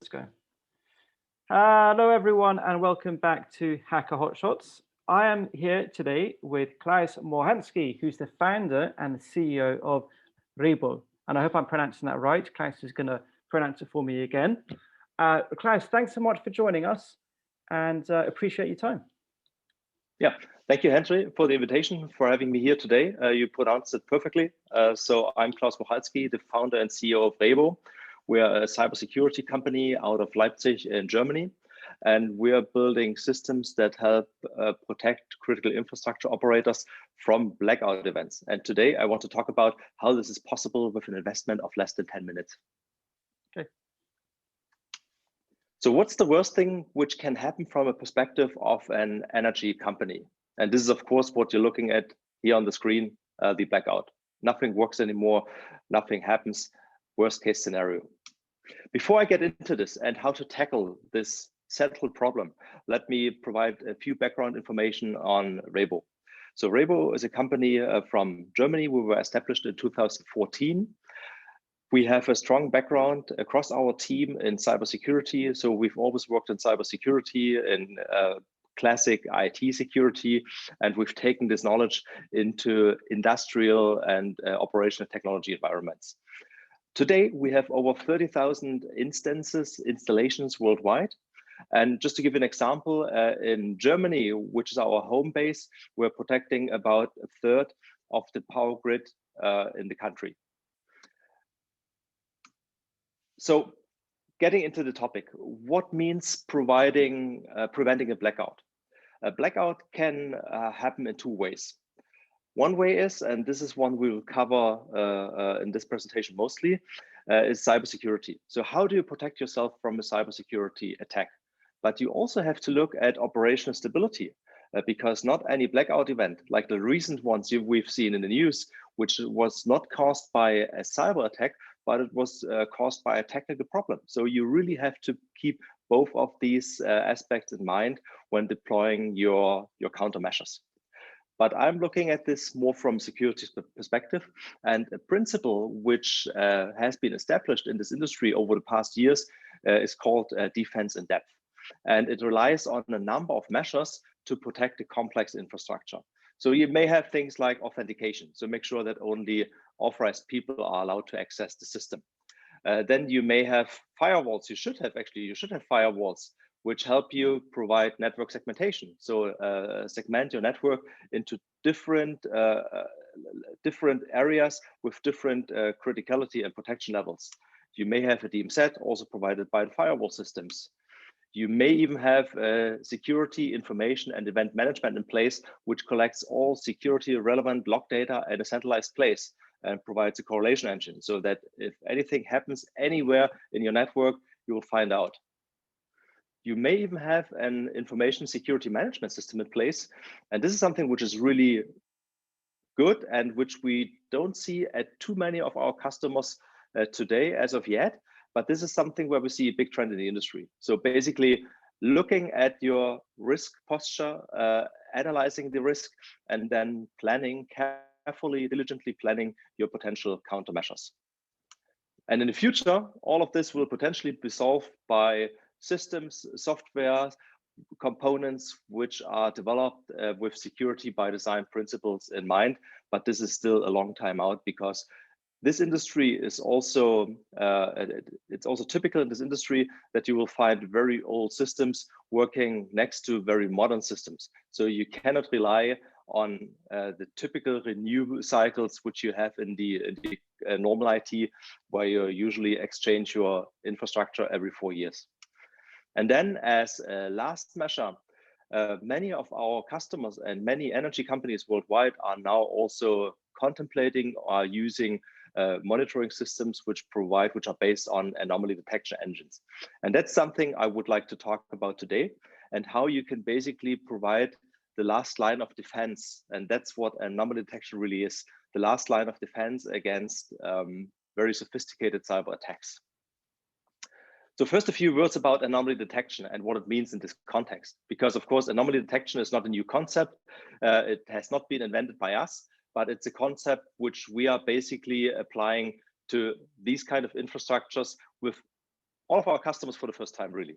Go. Hello, everyone, and welcome back to Hacker Hotshots. I am here today with Klaus Mochalski, who's the founder and CEO of Rhebo. And I hope I'm pronouncing that right. Klaus is going to pronounce it for me again. Klaus, thanks so much for joining us and appreciate your time. Yeah, thank you, Henry, for the invitation, for having me here today. You pronounced it perfectly. So I'm Klaus Mochalski, the founder and CEO of Rhebo. We're a cybersecurity company out of Leipzig in Germany, and we're building systems that help protect critical infrastructure operators from blackout events. And today I want to talk about how this is possible with an investment of less than 10 minutes. Okay. So what's the worst thing which can happen from a perspective of an energy company? And this is, of course, what you're looking at here on the screen, the blackout. Nothing works anymore, nothing happens, worst case scenario. Before I get into this and how to tackle this central problem, let me provide a few background information on Rhebo. So Rhebo is a company from Germany. We were established in 2014. We have a strong background across our team in cybersecurity. So we've always worked in cybersecurity, in classic IT security, and we've taken this knowledge into industrial and operational technology environments. Today, we have over 30,000 installations worldwide. And just to give you an example, in Germany, which is our home base, we're protecting about a third of the power grid in the country. So getting into the topic, what means preventing a blackout? A blackout can happen in two ways. One way is, and this is one we will cover in this presentation mostly, is cybersecurity. So how do you protect yourself from a cybersecurity attack? But you also have to look at operational stability, because not any blackout event, like the recent ones we've seen in the news, which was not caused by a cyber attack, but it was caused by a technical problem. So you really have to keep both of these aspects in mind when deploying your countermeasures. But I'm looking at this more from security perspective, and a principle which has been established in this industry over the past years is called defense in depth. And it relies on a number of measures to protect the complex infrastructure. So you may have things like authentication, so make sure that only authorized people are allowed to access the system. Then you may have firewalls. You should have firewalls which help you provide network segmentation. So segment your network into different areas with different criticality and protection levels. You may have a DMZ also provided by the firewall systems. You may even have security information and event management in place, which collects all security relevant log data at a centralized place and provides a correlation engine so that if anything happens anywhere in your network, you will find out. You may even have an information security management system in place. And this is something which is really good and which we don't see at too many of our customers today as of yet. But this is something where we see a big trend in the industry. So basically looking at your risk posture, analyzing the risk, and then planning carefully, diligently planning your potential countermeasures. And in the future, all of this will potentially be solved by systems, software, components which are developed with security by design principles in mind. But this is still a long time out because this industry is also, it's also typical in this industry that you will find very old systems working next to very modern systems. So you cannot rely on the typical renew cycles which you have in the normal IT, where you usually exchange your infrastructure every 4 years. And then as a last measure, many of our customers and many energy companies worldwide are now also contemplating or using monitoring systems which are based on anomaly detection engines. And that's something I would like to talk about today, and how you can basically provide the last line of defense. And that's what anomaly detection really is, the last line of defense against very sophisticated cyber attacks. So first, a few words about anomaly detection and what it means in this context, because of course, anomaly detection is not a new concept. It has not been invented by us, but it's a concept which we are basically applying to these kind of infrastructures with all of our customers for the first time, really.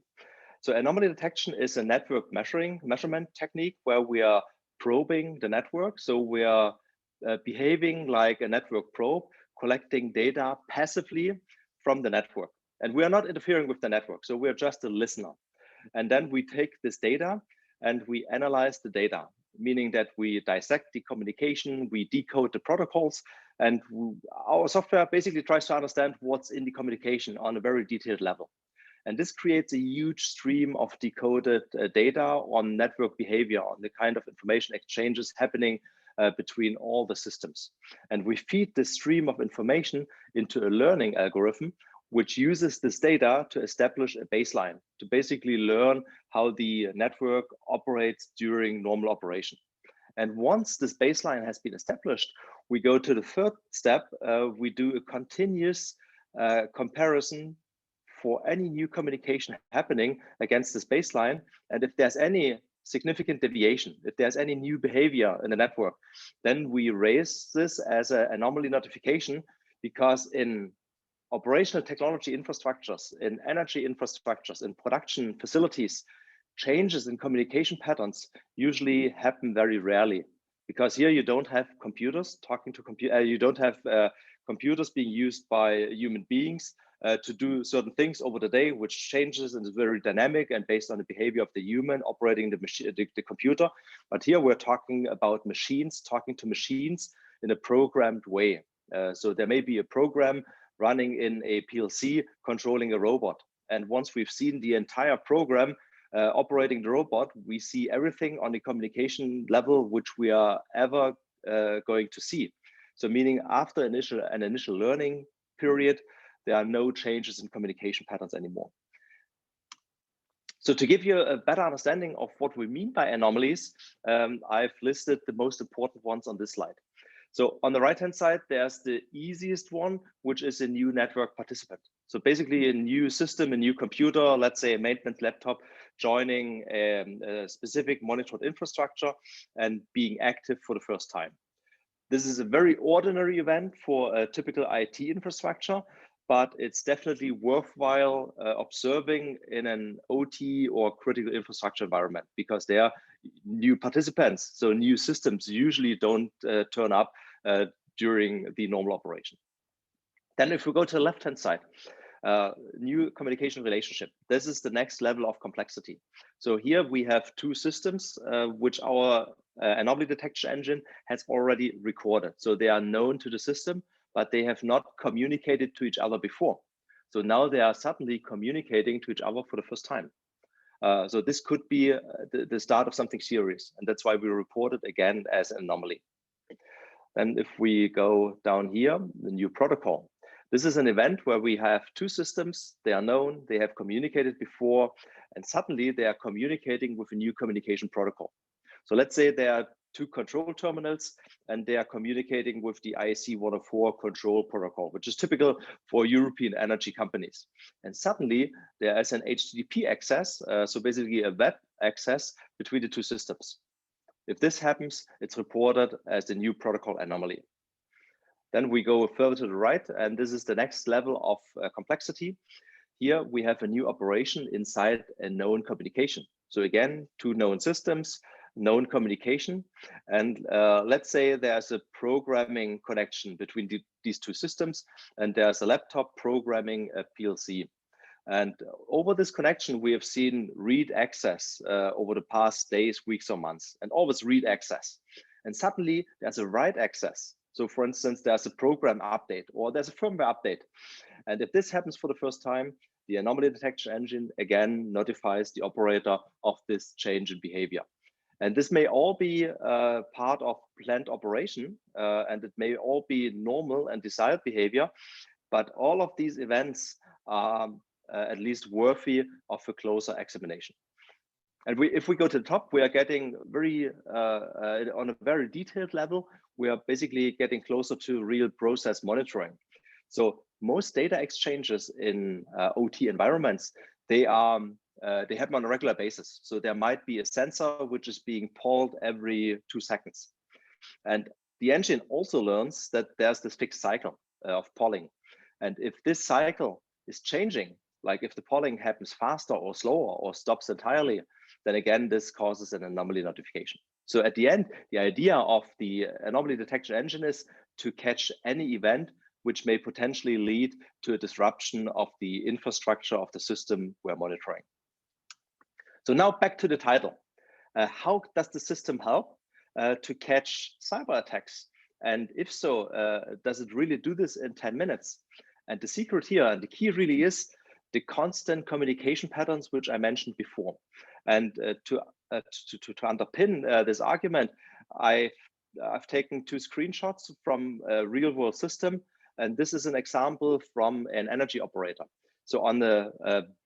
So anomaly detection is a network measurement technique where we are probing the network. So we are behaving like a network probe, collecting data passively from the network. And we are not interfering with the network. So we are just a listener. And then we take this data and we analyze the data, meaning that we dissect the communication, we decode the protocols, and our software basically tries to understand what's in the communication on a very detailed level. And this creates a huge stream of decoded data on network behavior, on the kind of information exchanges happening between all the systems. And we feed this stream of information into a learning algorithm, which uses this data to establish a baseline, to basically learn how the network operates during normal operation. And once this baseline has been established, we go to the third step. We do a continuous comparison for any new communication happening against this baseline. And if there's any significant deviation, if there's any new behavior in the network, then we raise this as an anomaly notification, because in operational technology infrastructures, in energy infrastructures, in production facilities, changes in communication patterns usually happen very rarely, because here you don't have computers talking to you don't have computers being used by human beings to do certain things over the day, which changes and is very dynamic and based on the behavior of the human operating the machine, the computer. But here we're talking about machines talking to machines in a programmed way. So there may be a program running in a PLC controlling a robot. And once we've seen the entire program operating the robot, we see everything on the communication level which we are ever going to see. So meaning after an initial learning period, there are no changes in communication patterns anymore. So to give you a better understanding of what we mean by anomalies, I've listed the most important ones on this slide. So on the right-hand side, there's the easiest one, which is a new network participant. So basically a new system, a new computer, let's say a maintenance laptop, joining a specific monitored infrastructure and being active for the first time. This is a very ordinary event for a typical IT infrastructure, but it's definitely worthwhile observing in an OT or critical infrastructure environment, because they are new participants. So new systems usually don't turn up during the normal operation. Then if we go to the left-hand side, new communication relationship. This is the next level of complexity. So here we have two systems which our anomaly detection engine has already recorded. So they are known to the system, but they have not communicated to each other before. So now they are suddenly communicating to each other for the first time. So this could be the start of something serious. And that's why we report it again as an anomaly. And if we go down here, the new protocol. This is an event where we have two systems. They are known, they have communicated before, and suddenly they are communicating with a new communication protocol. So let's say there are two control terminals and they are communicating with the IEC 104 control protocol, which is typical for European energy companies. And suddenly there is an HTTP access, so basically a web access between the two systems. If this happens, it's reported as the new protocol anomaly. Then we go further to the right, and this is the next level of complexity. Here we have a new operation inside a known communication. So again, two known systems, known communication. And let's say there's a programming connection between these two systems, and there's a laptop programming a PLC. And over this connection, we have seen read access over the past days, weeks, or months, and always read access. And suddenly there's a write access. So for instance, there's a program update or there's a firmware update. And if this happens for the first time, the anomaly detection engine again notifies the operator of this change in behavior. And this may all be part of planned operation, and it may all be normal and desired behavior, but all of these events are at least worthy of a closer examination. And if we go to the top, we are getting very, on a very detailed level, we are basically getting closer to real process monitoring. So most data exchanges in OT environments, they happen on a regular basis. So there might be a sensor which is being polled every 2 seconds. And the engine also learns that there's this fixed cycle of polling. And if this cycle is changing, like if the polling happens faster or slower or stops entirely, then again, this causes an anomaly notification. So at the end, the idea of the anomaly detection engine is to catch any event which may potentially lead to a disruption of the infrastructure of the system we're monitoring. So now back to the title. How does the system help to catch cyber attacks? And if so, does it really do this in 10 minutes? And the secret here, and the key really is the constant communication patterns, which I mentioned before. And to underpin this argument, I've taken 2 screenshots from a real world system. And this is an example from an energy operator. So on the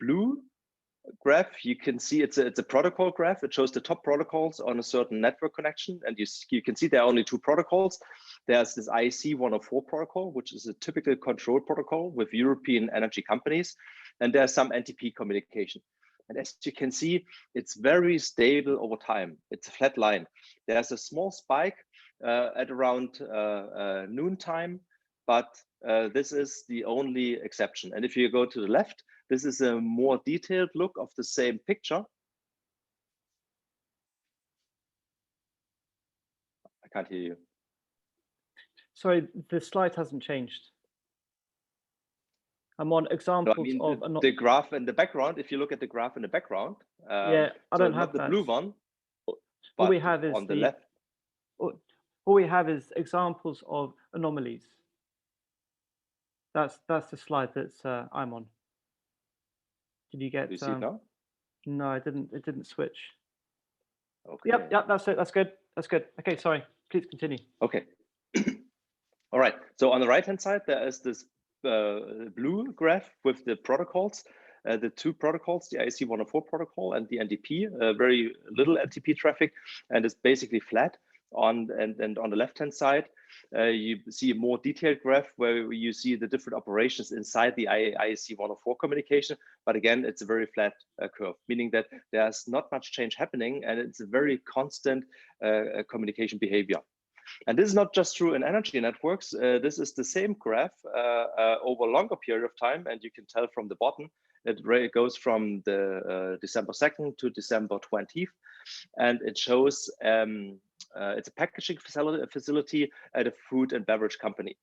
blue graph, you can see it's a protocol graph. It shows the top protocols on a certain network connection. And you can see there are only 2 protocols. There's this IEC 104 protocol, which is a typical control protocol with European energy companies. And there's some NTP communication. And as you can see, it's very stable over time. It's a flat line. There's a small spike at around noontime, but this is the only exception. And if you go to the left, this is a more detailed look of the same picture. I can't hear you. Sorry, the slide hasn't changed. I'm on examples of the graph in the background. If you look at the graph in the background, yeah, I don't have the blue one. All we have is on the left. All we have is examples of anomalies. That's the slide that's I'm on. Did you get? Do you see it now? No, it didn't switch. Okay. Yep, that's it. That's good. That's good. Okay, sorry. Please continue. Okay. All right. So on the right-hand side, there is this blue graph with the protocols, the 2 protocols, the IEC 104 protocol and the NTP, very little NTP traffic, and it's basically flat. And on the left-hand side, you see a more detailed graph where you see the different operations inside the IEC 104 communication. But again, it's a very flat curve, meaning that there's not much change happening, and it's a very constant communication behavior. And this is not just true in energy networks. This is the same graph over a longer period of time. And you can tell from the bottom, it goes from the December 2nd to December 20th. And it shows it's a packaging facility at a food and beverage company.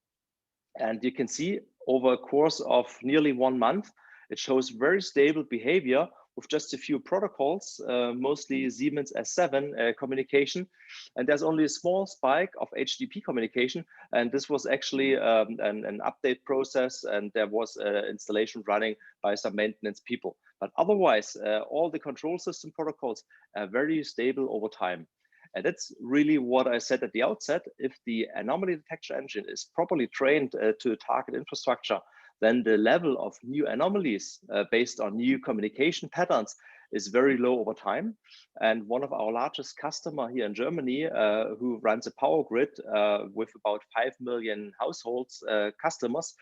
And you can see over a course of nearly 1 month, it shows very stable behavior with just a few protocols, mostly Siemens S7 communication. And there's only a small spike of HTTP communication. And this was actually an update process, and there was installation running by some maintenance people. But otherwise, all the control system protocols are very stable over time. And that's really what I said at the outset. If the anomaly detection engine is properly trained to target infrastructure, then the level of new anomalies based on new communication patterns is very low over time. And one of our largest customers here in Germany, who runs a power grid with about 5 million households, customers,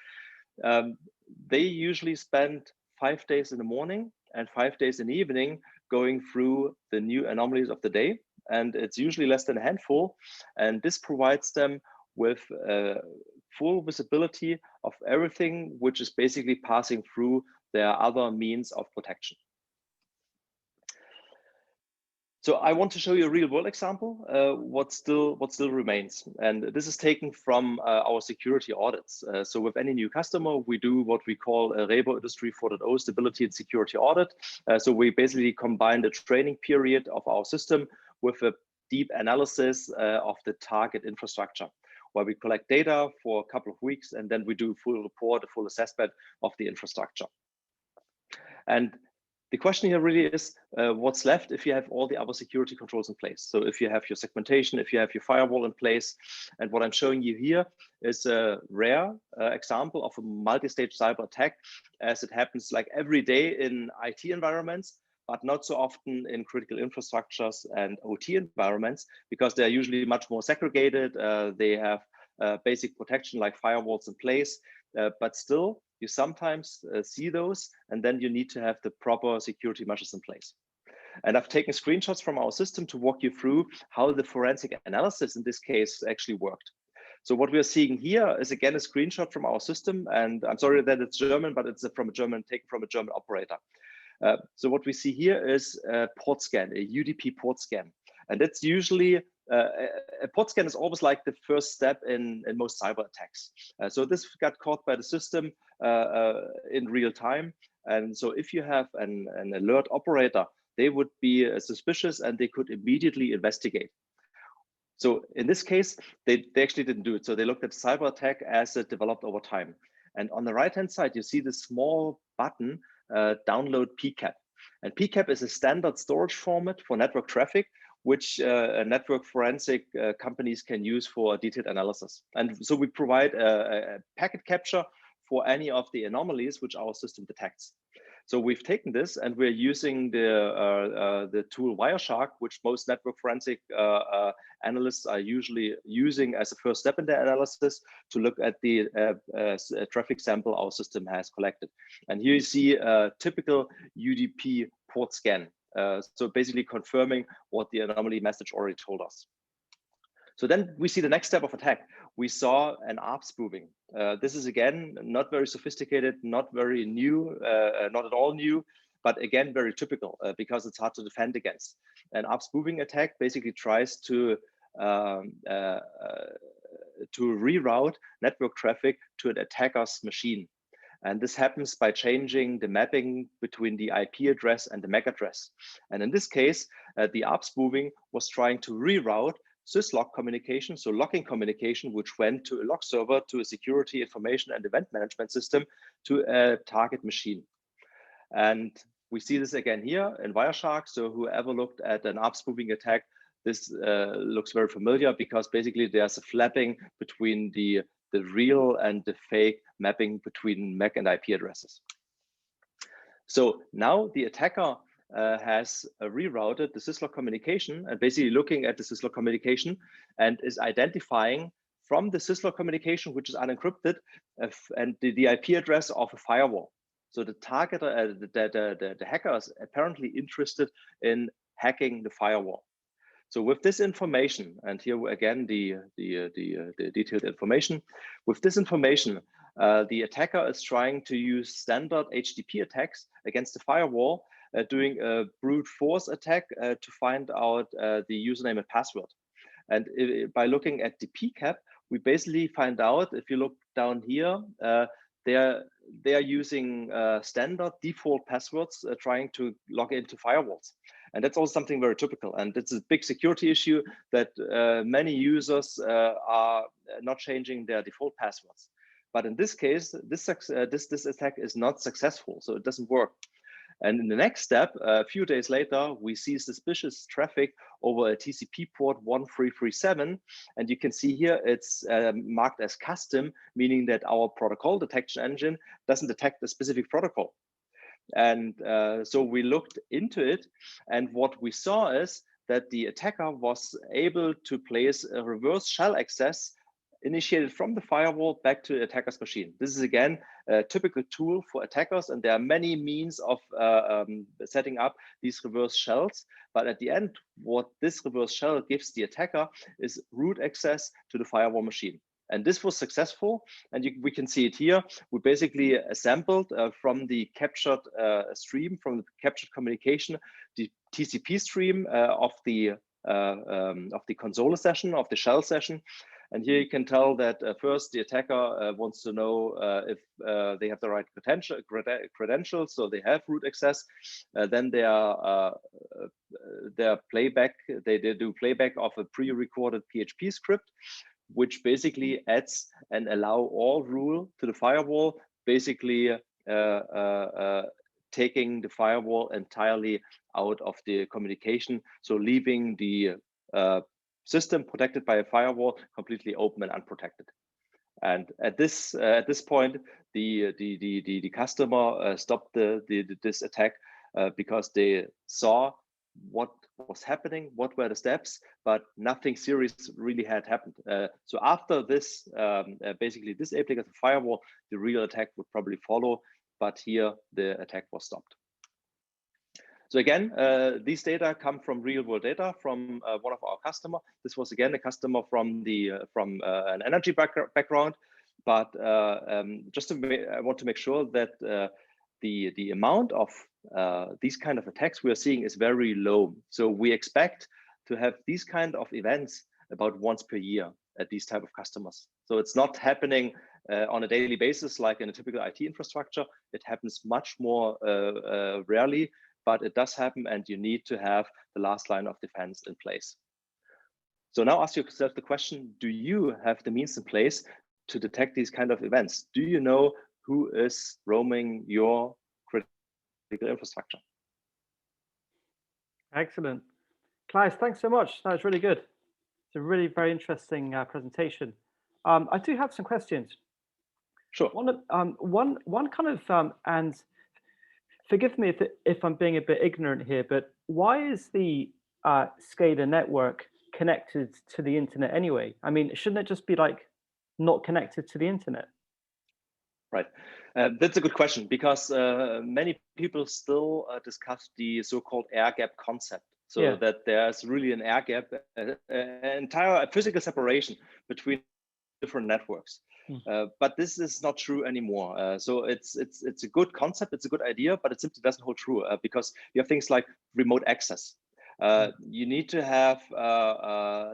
they usually spend 5 days in the morning and 5 days in the evening going through the new anomalies of the day. And it's usually less than a handful. And this provides them with full visibility of everything which is basically passing through their other means of protection. So I want to show you a real world example, what still remains. And this is taken from our security audits. So with any new customer, we do what we call a Rhebo Industry 4.0 stability and security audit. So we basically combine the training period of our system with a deep analysis of the target infrastructure, where we collect data for a couple of weeks, and then we do a full report, a full assessment of the infrastructure. And the question here really is what's left if you have all the other security controls in place. So if you have your segmentation, if you have your firewall in place. And what I'm showing you here is a rare example of a multi-stage cyber attack, as it happens like every day in IT environments, but not so often in critical infrastructures and OT environments, because they're usually much more segregated. They have basic protection like firewalls in place, but still you sometimes see those, and then you need to have the proper security measures in place. And I've taken screenshots from our system to walk you through how the forensic analysis in this case actually worked. So what we are seeing here is again a screenshot from our system, and I'm sorry that it's German, but it's taken from a German operator. So what we see here is a port scan, a UDP port scan, and that's usually a port scan is always like the first step in most cyber attacks. So this got caught by the system in real time, and so if you have an alert operator, they would be suspicious and they could immediately investigate. So in this case, they actually didn't do it. So they looked at cyber attack as it developed over time. And on the right-hand side, you see this small button, download PCAP. And PCAP is a standard storage format for network traffic, which network forensic companies can use for detailed analysis. And so we provide a packet capture for any of the anomalies which our system detects. So we've taken this and we're using the tool Wireshark, which most network forensic analysts are usually using as a first step in their analysis to look at the traffic sample our system has collected. And here you see a typical UDP port scan. So basically confirming what the anomaly message already told us. So then we see the next step of attack. We saw an ARP spoofing. This is again, not very sophisticated, not very new, not at all new, but again, very typical because it's hard to defend against. An ARP spoofing attack basically tries to reroute network traffic to an attacker's machine. And this happens by changing the mapping between the IP address and the MAC address. And in this case, the ARP spoofing was trying to reroute syslog communication, so logging communication, which went to a log server, to a security information and event management system, to a target machine. And we see this again here in Wireshark. So whoever looked at an ARP spoofing attack, this looks very familiar because basically there's a flapping between the real and the fake mapping between MAC and IP addresses. So now the attacker has rerouted the syslog communication and basically looking at the syslog communication and is identifying from the syslog communication, which is unencrypted, and the IP address of a firewall. So the targeter, the hacker is apparently interested in hacking the firewall. So with this information, and here again the detailed information, with this information, the attacker is trying to use standard HTTP attacks against the firewall, doing a brute force attack to find out the username and password. And by looking at the PCAP, we basically find out, if you look down here, they are using standard default passwords trying to log into firewalls. And that's also something very typical. And it's a big security issue that many users are not changing their default passwords. But in this case, this attack is not successful, so it doesn't work. And in the next step, a few days later, we see suspicious traffic over a TCP port 1337. And you can see here it's marked as custom, meaning that our protocol detection engine doesn't detect a specific protocol. And so we looked into it. And what we saw is that the attacker was able to place a reverse shell access initiated from the firewall back to the attacker's machine. This is again a typical tool for attackers, and there are many means of setting up these reverse shells. But at the end, what this reverse shell gives the attacker is root access to the firewall machine. And this was successful, and we can see it here. We basically assembled from the captured stream, from the captured communication, the TCP stream of the console session, of the shell session. And here you can tell that first the attacker wants to know if they have the right credentials, so they have root access. Then their playback, they do playback of a pre-recorded PHP script, which basically adds an allow all rule to the firewall, basically taking the firewall entirely out of the communication, so leaving the system protected by a firewall completely open and unprotected. And at this point, the customer stopped this attack because they saw what was happening, what were the steps, but nothing serious really had happened. So after this, basically disabling of the firewall, the real attack would probably follow, but here the attack was stopped. So again, these data come from real-world data from one of our customers. This was again a customer from an energy background, but I want to make sure that the amount of these kind of attacks we are seeing is very low. So we expect to have these kind of events about once per year at these type of customers. So it's not happening on a daily basis like in a typical IT infrastructure. It happens much more rarely, but it does happen, and you need to have the last line of defense in place. So now ask yourself the question, do you have the means in place to detect these kind of events? Do you know who is roaming your critical infrastructure? Excellent. Klaus, thanks so much. That was really good. It's a really very interesting presentation. I do have some questions. Sure. One kind of, and forgive me if I'm being a bit ignorant here, but why is the SCADA network connected to the internet anyway? I mean, shouldn't it just be like not connected to the internet? Right. That's a good question, because many people still discuss the so-called air gap concept. So that there's really an air gap, an entire physical separation between different networks. But this is not true anymore. So it's a good concept, it's a good idea, but it simply doesn't hold true because you have things like remote access. You need to have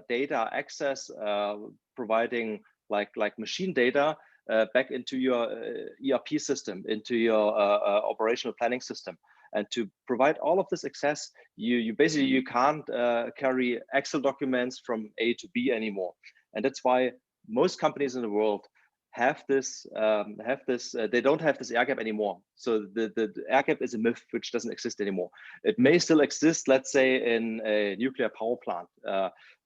data access, providing like machine data back into your ERP system, into your operational planning system. And to provide all of this access, you basically can't carry Excel documents from A to B anymore. And that's why most companies in the world have this. They don't have this air gap anymore. So the air gap is a myth which doesn't exist anymore. It may still exist, let's say, in a nuclear power plant,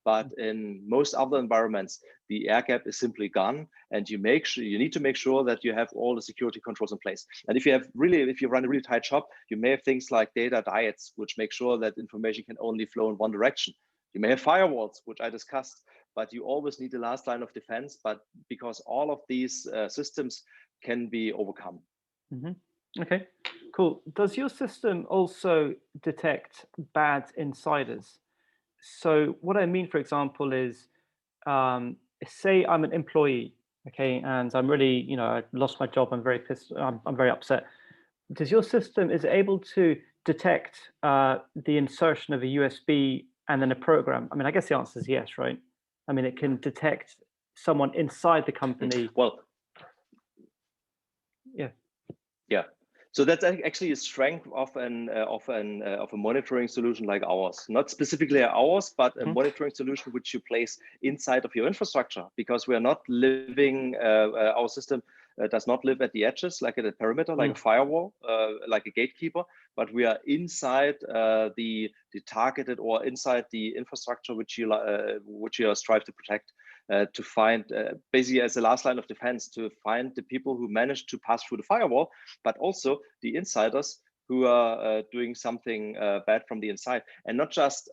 but in most other environments, the air gap is simply gone, and you need to make sure that you have all the security controls in place. And if you run a really tight shop, you may have things like data diets, which make sure that information can only flow in one direction. You may have firewalls, which I discussed, but you always need the last line of defense, but because all of these systems can be overcome. Okay, cool. Does your system also detect bad insiders? So what I mean, for example, is say I'm an employee, okay, and I'm really, I lost my job. I'm very pissed. I'm very upset. Is it able to detect the insertion of a USB and then a program? I mean, I guess the answer is yes, right? I mean, it can detect someone inside the company. Well, yeah. So that's actually a strength of a monitoring solution like ours. Not specifically ours, but a monitoring solution which you place inside of your infrastructure, because we are not living. Our system does not live at the edges, like at a perimeter, like a firewall, like a gatekeeper. But we are inside the targeted, or inside the infrastructure which you strive to protect. To find, basically as a last line of defense, to find the people who managed to pass through the firewall, but also the insiders who are doing something bad from the inside. And not just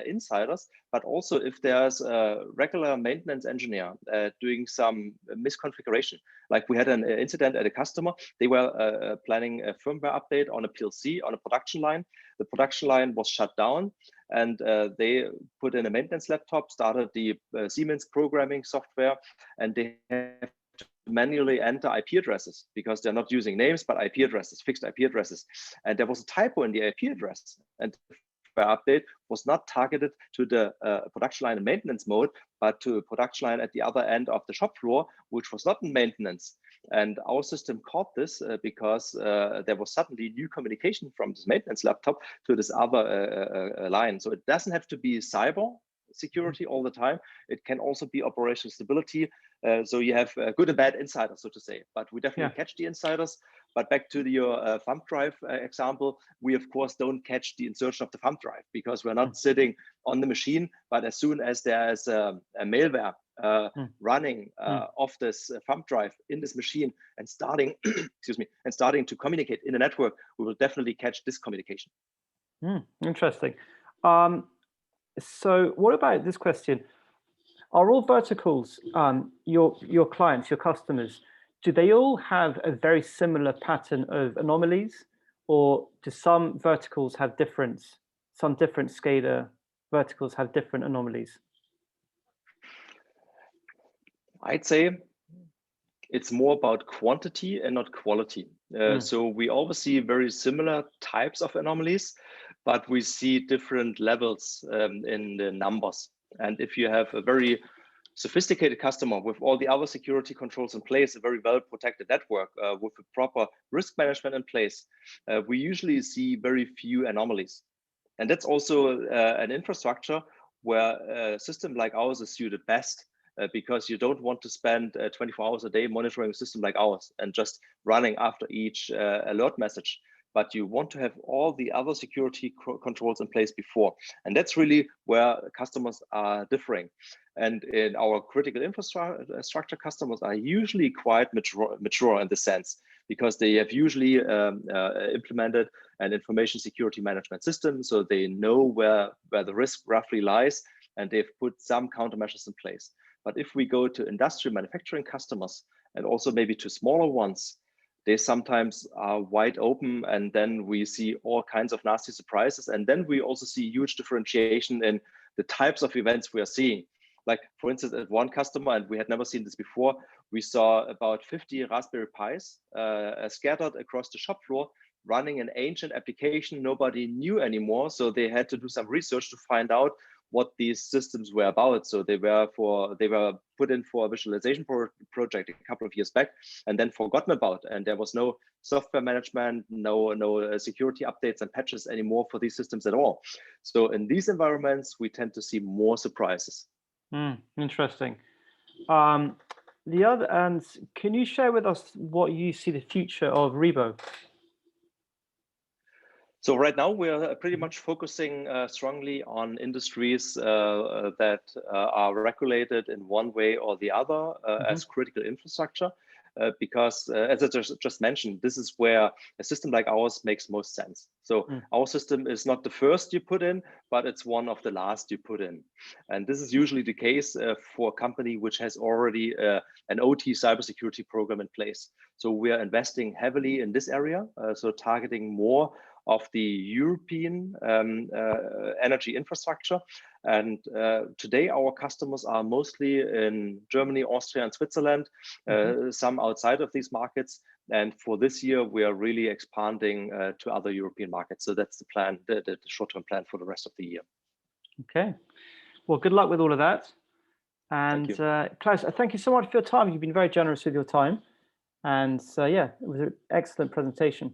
insiders, but also if there's a regular maintenance engineer doing some misconfiguration. Like we had an incident at a customer. They were planning a firmware update on a PLC, on a production line. The production line was shut down, and they put in a maintenance laptop, started the Siemens programming software, and they have to manually enter IP addresses because they're not using names, but IP addresses, fixed IP addresses. And there was a typo in the IP address, and the update was not targeted to the production line in maintenance mode, but to a production line at the other end of the shop floor, which was not in maintenance. And our system caught this because there was suddenly new communication from this maintenance laptop to this other line. So it doesn't have to be cyber security all the time. It can also be operational stability. So you have good and bad insiders, so to say. But we definitely catch the insiders. But back to your thumb drive example, we of course don't catch the insertion of the thumb drive because we're not sitting on the machine. But as soon as there's a malware running off this thumb drive in this machine and starting, starting to communicate in the network, we will definitely catch this communication. Interesting. So what about this question? Are all verticals, your clients, your customers, do they all have a very similar pattern of anomalies, or do some verticals have some different SCADA verticals have different anomalies? I'd say it's more about quantity and not quality. So we always see very similar types of anomalies, but we see different levels in the numbers. And if you have a very sophisticated customer with all the other security controls in place, a very well protected network with a proper risk management in place, we usually see very few anomalies. And that's also an infrastructure where a system like ours is suited best, because you don't want to spend 24 hours a day monitoring a system like ours and just running after each alert message. But you want to have all the other security controls in place before. And that's really where customers are differing. And in our critical infrastructure, customers are usually quite mature in the sense, because they have usually implemented an information security management system. So they know where the risk roughly lies, and they've put some countermeasures in place. But if we go to industrial manufacturing customers, and also maybe to smaller ones, they sometimes are wide open, and then we see all kinds of nasty surprises. And then we also see huge differentiation in the types of events we are seeing. Like, for instance, at one customer, and we had never seen this before, we saw about 50 Raspberry Pis scattered across the shop floor, running an ancient application nobody knew anymore. So they had to do some research to find out what these systems were about. So they were put in for a visualization project a couple of years back, and then forgotten about. And there was no software management, no security updates and patches anymore for these systems at all. So in these environments, we tend to see more surprises. Interesting. And can you share with us what you see the future of Rhebo? So right now we are pretty much focusing strongly on industries that are regulated in one way or the other as critical infrastructure, because as I just mentioned, this is where a system like ours makes most sense. So our system is not the first you put in, but it's one of the last you put in. And this is usually the case for a company which has already an OT cybersecurity program in place. So we are investing heavily in this area, so targeting more of the European energy infrastructure. And today our customers are mostly in Germany, Austria, and Switzerland, some outside of these markets. And for this year, we are really expanding to other European markets. So that's the plan, the short-term plan for the rest of the year. Okay. Well, good luck with all of that. And Klaus, thank you so much for your time. You've been very generous with your time. And yeah, it was an excellent presentation.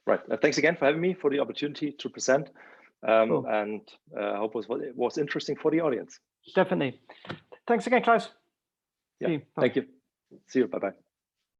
Right. Thanks again for having me, for the opportunity to present. Cool. And I hope it was interesting for the audience. Definitely. Thanks again, Klaus. Yeah. Thank you. See you. Bye-bye.